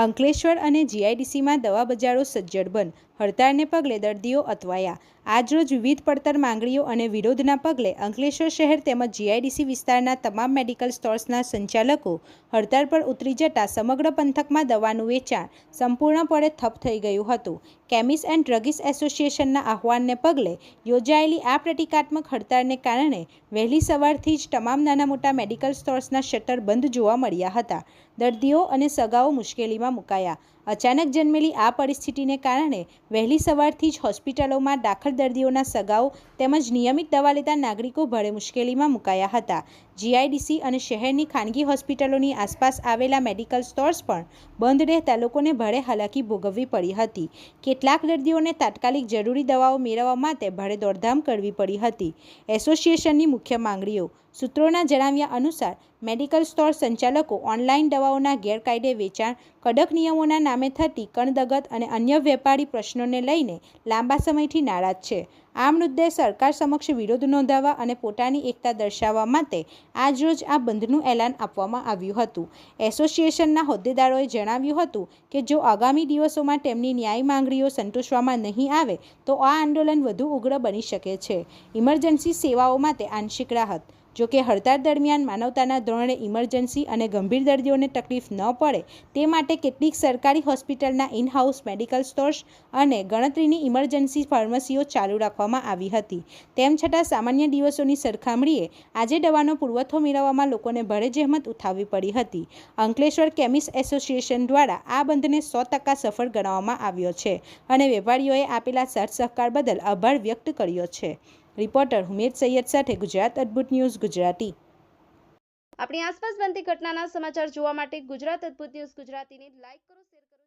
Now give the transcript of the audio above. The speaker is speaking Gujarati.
અંકલેશ્વર અને જીઆઈડીસીમાં દવા બજારો સજ્જડ બંધ. હડતાળને પગલે દર્દીઓ અટવાયા. આજરોજ વિવિધ પડતર માંગણીઓ અને વિરોધના પગલે અંકલેશ્વર શહેર તેમજ જીઆઈડીસી વિસ્તારના તમામ મેડિકલ સ્ટોર્સના સંચાલકો હડતાળ પર ઉતરી જતા સમગ્ર પંથકમાં દવાનું વેચાણ સંપૂર્ણપણે ઠપ થઈ ગયું હતું. કેમિસ્ટ એન્ડ ડ્રગિસ્ટ એસોસિએશનના આહવાનને પગલે યોજાયેલી આ પ્રતિકાત્મક હડતાળને કારણે વહેલી સવારથી જ તમામ નાના મોટા મેડિકલ સ્ટોર્સના શટર બંધ જોવા મળ્યા હતા. દર્દીઓ અને સગાઓ મુશ્કેલીમાં મુકાયા. અચાનક જન્મેલી આ પરિસ્થિતિને કારણે વહેલી સવારથી જ હોસ્પિટલોમાં દાખલ દર્દીઓના સગાઓ તેમજ નિયમિત દવા લેતા નાગરિકો ભારે મુશ્કેલીમાં મુકાયા હતા. જીઆઈડીસી અને શહેરની ખાનગી હોસ્પિટલોની આસપાસ આવેલા મેડિકલ સ્ટોર્સ પણ બંધ રહેતા લોકોને ભારે હાલાકી ભોગવવી પડી હતી. કેટલાક દર્દીઓને તાત્કાલિક જરૂરી દવાઓ મેળવવા માટે ભારે દોડધામ કરવી પડી હતી. એસોસિએશનની મુખ્ય માંગણીઓ. સૂત્રોના જણાવ્યા અનુસાર મેડિકલ સ્ટોર સંચાલકો ઓનલાઈન દવાઓના ગેરકાયદે વેચાણ, કડક નિયમોના નામે થતી કણદગત અને અન્ય વેપારી પ્રશ્નોને લઈને લાંબા સમયથી નારાજ છે. આ મુદ્દે સરકાર સમક્ષ વિરોધ નોંધાવવા અને પોતાની એકતા દર્શાવવા માટે આજરોજ આ બંધનું એલાન આપવામાં આવ્યું હતું. એસોસિએશનના હોદ્દેદારોએ જણાવ્યું હતું કે જો આગામી દિવસોમાં તેમની ન્યાય માંગણીઓ સંતોષવામાં નહીં આવે તો આ આંદોલન વધુ ઉગ્ર બની શકે છે. ઇમરજન્સી સેવાઓ માટે આંશિક રાહત. જોકે હડતાળ દરમિયાન માનવતાના ધોરણે ઇમરજન્સી અને ગંભીર દર્દીઓને તકલીફ ન પડે તે માટે કેટલીક સરકારી હોસ્પિટલના ઇન-હાઉસ મેડિકલ સ્ટોર્સ અને ગણતરીની ઇમરજન્સી ફાર્મસીઓ ચાલુ રાખવામાં આવી હતી. તેમ છતાં સામાન્ય દિવસોની સરખામણીએ આજે દવાનો પુરવઠો મેળવવામાં લોકોને ભારે જહેમત ઉઠાવવી પડી હતી. અંકલેશ્વર કેમિસ્ટ એસોસિએશન દ્વારા આ બંધને 100% સફળ ગણવામાં આવ્યો છે અને વેપારીઓએ આપેલા સાથ સહકાર બદલ આભાર વ્યક્ત કર્યો છે. રિપોર્ટર હુમેદ સૈયદ સાથે ગુજરાત અદ્ભુત ન્યૂઝ ગુજરાતી. આપણી આસપાસ બનતી ઘટનાના સમાચાર જોવા માટે ગુજરાત અદ્ભુત ન્યૂઝ ગુજરાતીને લાઈક કરો, શેર કરો.